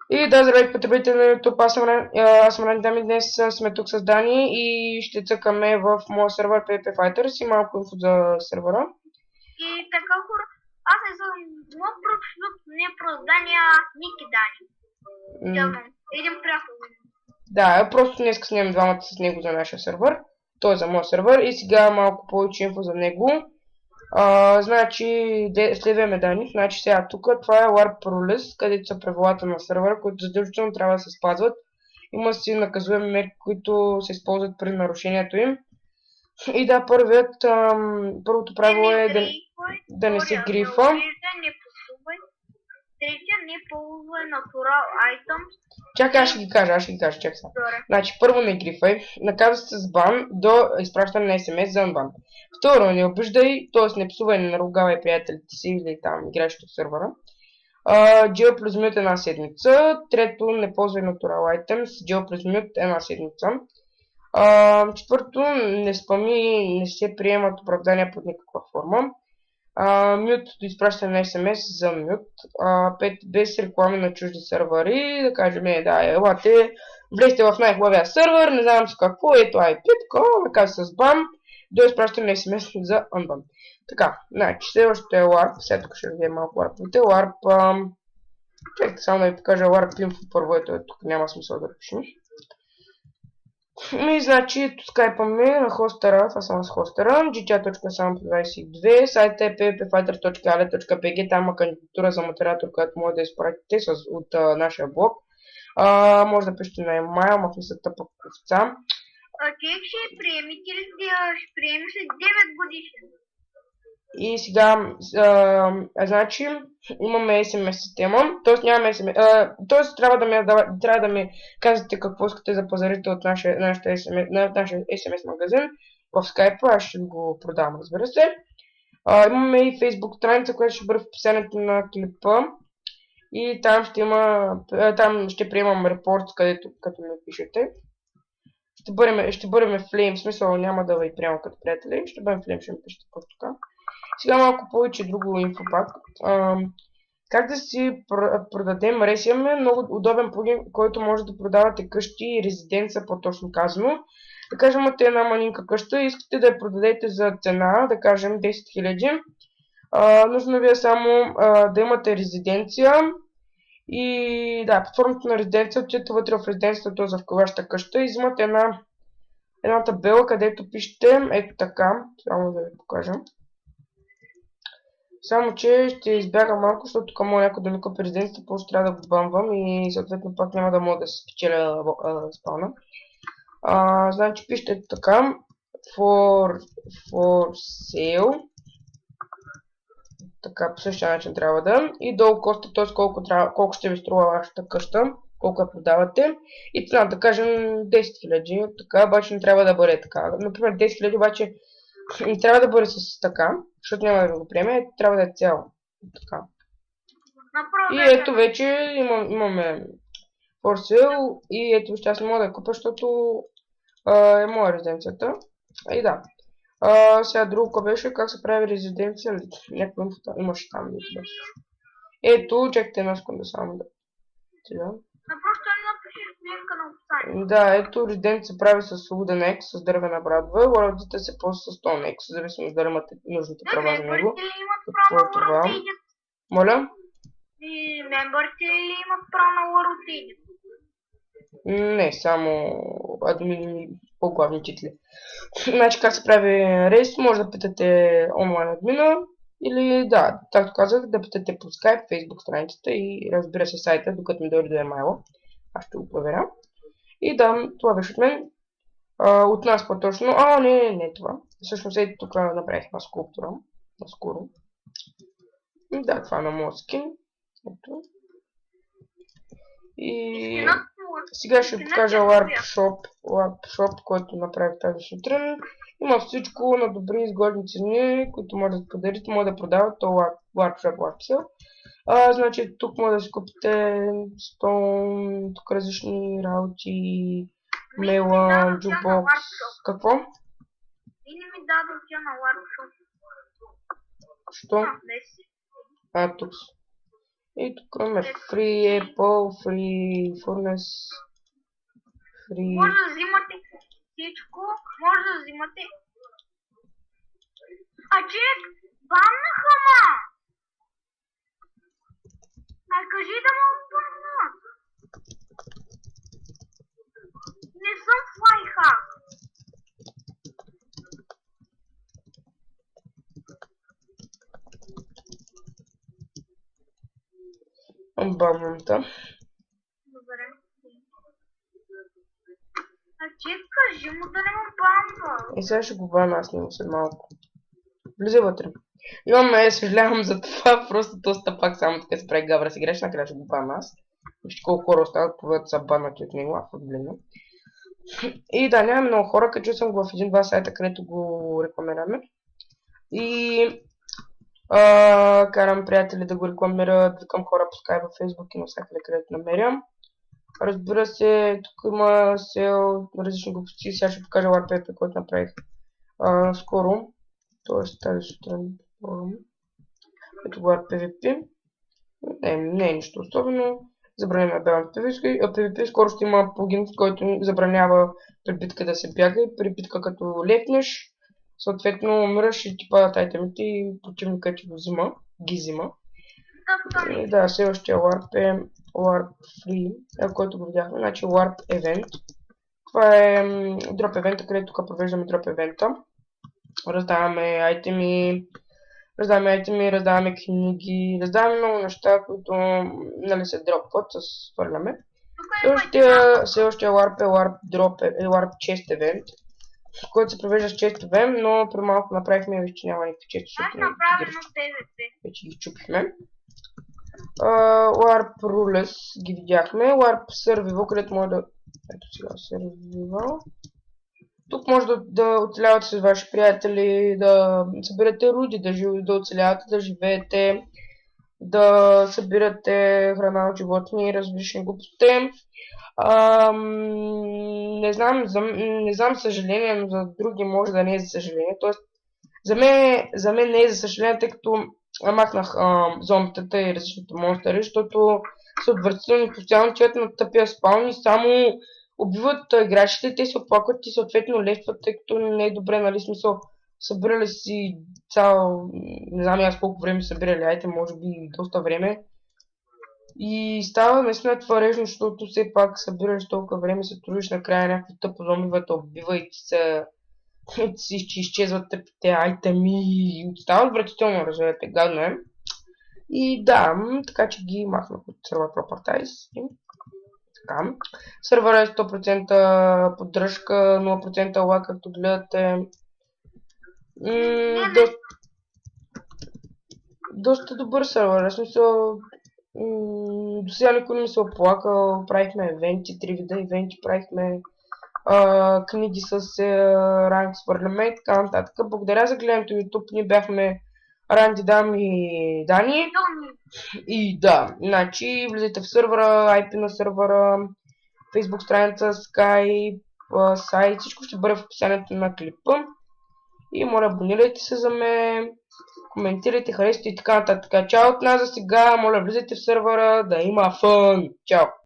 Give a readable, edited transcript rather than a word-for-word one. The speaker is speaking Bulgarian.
И да, здравейте потребители на YouTube, аз съм Рен Дами, днес сме тук с Дани и ще цъкаме в моя сервер PvP Fighters и малко инфо за сервера. И така хора, аз не съм много прочут непродания Ники Дани. Един приятел. Да, просто днес снимам двамата с него за нашия сервер. Той е за моя сервер и сега малко повече инфо за него. Значи, следваме Дани, значи сега тук това е Warp Rules, където са правилата на сервера, които задължително трябва да се спазват. Има си наказуеми мерки, които се използват при нарушението им. И да, първото правило е да не се грифа. Третия не ползвай natural items. Чакай, аз ще ги кажа, чакай сега. Значи, първо не грифай, наказва се с бан до изпращане на SMS за unban. Второ, не обиждай, т.е. не псувай, не наругавай приятелите си или там играчите в сервера. Джел плюс мют една седмица. Трето, не ползвай natural items, джел плюс мют една седмица. Четвърто, не спами, не се приемат оправдания под никаква форма. Мют до изпращане на SMS за мют. 5. Без реклами на чужди сервери. Да кажем, да, елате, влезте в най-хубавия сервер, не знам с какво, ето IP, такова, наказва с бан, до изпращане на SMS за unban. Така, значи, следващото е LARP, сега тук ще видим малко LARP-овете. LARP, чакайте само да ви покажа LARP info първо, ето тук няма смисъл да пишем. Значи, скайпаме на хостера, това съм с хостера, gchat.samp22, сайта е ppfighter.ale.bg, там има кандидатура за модератор, която може да изпратите от нашия блог. Може да пишете на email, ма са тъпък овца. Ти ще приемите ли ще приемеш ли 9 годишни? И сега, значи, имаме SMS система, т.е. нямаме SMS, т.е. трябва да ми казвате какво искате да пазарите от нашия SMS магазин в Skype, аз ще го продавам, разбира се. Имаме и Facebook страница, която ще бъде в описанието на клипа и там ще приемам репорт, като ми пишете. Ще бъдем Flame, в смисъл няма да ви приемам като приятели, ще бъдем Flame, ще ми пишете просто така. Сега малко повече друго инфо пак. Как да си продадем Resium е много удобен плагин, който може да продавате къщи и резиденция, по-точно казано. Да кажем, имате една манинка къща и искате да я продадете за цена, да кажем 10 000. Нужно ви е само да имате резиденция и да, под формата на резиденция, отидете вътре в резиденцията, т.е. в вашата къща и взимате една табела, където пишете ето така, само да ви покажа. Само, че ще избяга малко, защото тук мога някой да ми купи резиденцията, просто трябва да го бамвам и съответно пак няма да мога да се спечеля спауна. Значи пишете така, for sale, така по същия начин трябва да, и долу коста, т.е. колко ще ви струва вашата къща, колко я продавате, и цена да кажем 10 000, така, обаче не трябва да бъде така. Например 10 000 обаче не трябва да бъде с така, защото няма да го приеме, трябва да е цяло. Така. И ето вече имаме for sale и ето ще аз не мога да я купя, защото е моя резиденцията. И да. Сега друго какво беше, как се прави резиденция, някаква инфото имаше там. Ето, чакайте една секунда само да. Просто не напишеш линка на описание. Да, ето резиденция се прави с свободен X, с дървена брадва, лордите се ползва с Stone X, зависимо дали имате нужните права за него. Какво е това? Моля? И мембърите имат право на лордите? Не, само админи, по-главни титли. Значи как се прави рейс, може да питате онлайн админа или да, както казах, да питате по Skype, Facebook страницата и разбира се сайта, докато ми дойде до емайла. Аз ще го проверя. И да, това беше от мен. От нас по-точно. Не това. Всъщност ето тук направих една скулптура. Наскоро. Да, това е на моят скин. Ето. И сега ще покажа LARP, който направих тази сутрин. Има всичко на добри изгодни цени, които може да подарите, може да продават то LARP Shop. Значи тук може да си купите стон, тук различни работи, мела, джубокс, какво? И не ми дадох тя на LARP Shop. Що? Тук. И тук имаме Free Apple, Free Furnace, Free... Може да взимате всичко, може да взимате... А чек, бамнаха ма! А кажи да му бамнат! Не съм флайхак! Бамната. Добре. А чек, кажи му да не му бамва! И сега ще го бавя аз него след малко. Влизай вътре. Имаме, съжалявам за това, просто тоста пак само така се прави гавра си играч, накрая ще го бавя аз. Вижте колко хора остават, поведат са банати от него, отблизо. И да, няма много хора, качил съм го в един-два сайта, където го рекламираме. И карам приятели да го рекламират, викам хора по Skype, във Facebook и навсякъде, където намерям. Разбира се, тук има сел, различни глупости, сега ще покажа WarPaper, който направих скоро. Тоест тази сутрин. Ето го PvP. Не е нищо особено. Забраняваме PvP. Скоро ще има плагин, който забранява при битка да се бяга и при битка като лепнеш. Съответно умираш и ти падат айтемите и противника ти ги взима. И да, следващия Warp е Warp Free, който го видяхме. Значи Warp Event. Това е Drop Event, където тук провеждаме Drop Event. Раздаваме айтеми, раздаваме книги, раздаваме много неща, които нали се дропват с хвърляме. Следващия Warp е Warp Chest Event, който се провежда с Chest Event, но при малко направихме, виж, че няма никакви чести. Аз направим на PvP. Вече ги чупихме. Warp Rules ги видяхме. Warp Survival, където може да... Ето сега Survival. Тук може да оцелявате с ваши приятели, да събирате руди, да оцелявате, да живеете, да събирате храна от животни и различни глупости. Не знам съжаление, но за други може да не е за съжаление. Тоест, за мен не е за съжаление, тъй като махнах зомбитата и различните монстъри, защото са отвратителни, постоянно чуят на тъпия спаун и само убиват играчите, те се оплакват и съответно лестват, тъй като не е добре, нали, смисъл, събирали си не знам аз колко време събирали, айте, може би доста време. И става наистина тварежно, защото все пак събираш толкова време, се трудиш накрая някакви тъпо зомби те убива и ти изчезват тъпите айтеми и става отвратително, разберете, гадно е. И да, така че ги махнах от Server Properties. Така. Сервера е 100% поддръжка, 0% лак, както гледате. Доста добър сервер, в смисъл, до сега никой не ми се оплакал, правихме евенти, 3 вида евенти, правихме книги с ранг свърляме и така нататък. Благодаря за гледането YouTube, ние бяхме Ранди, Дам и Дани. И да, значи влизайте в сервера, IP на сервера, Facebook страница, Skype, сайт, всичко ще бъде в описанието на клипа. И моля, абонирайте се за мен, коментирайте, харесайте и така нататък. Чао от нас за сега, моля влизайте в сервера, да има фън. Чао!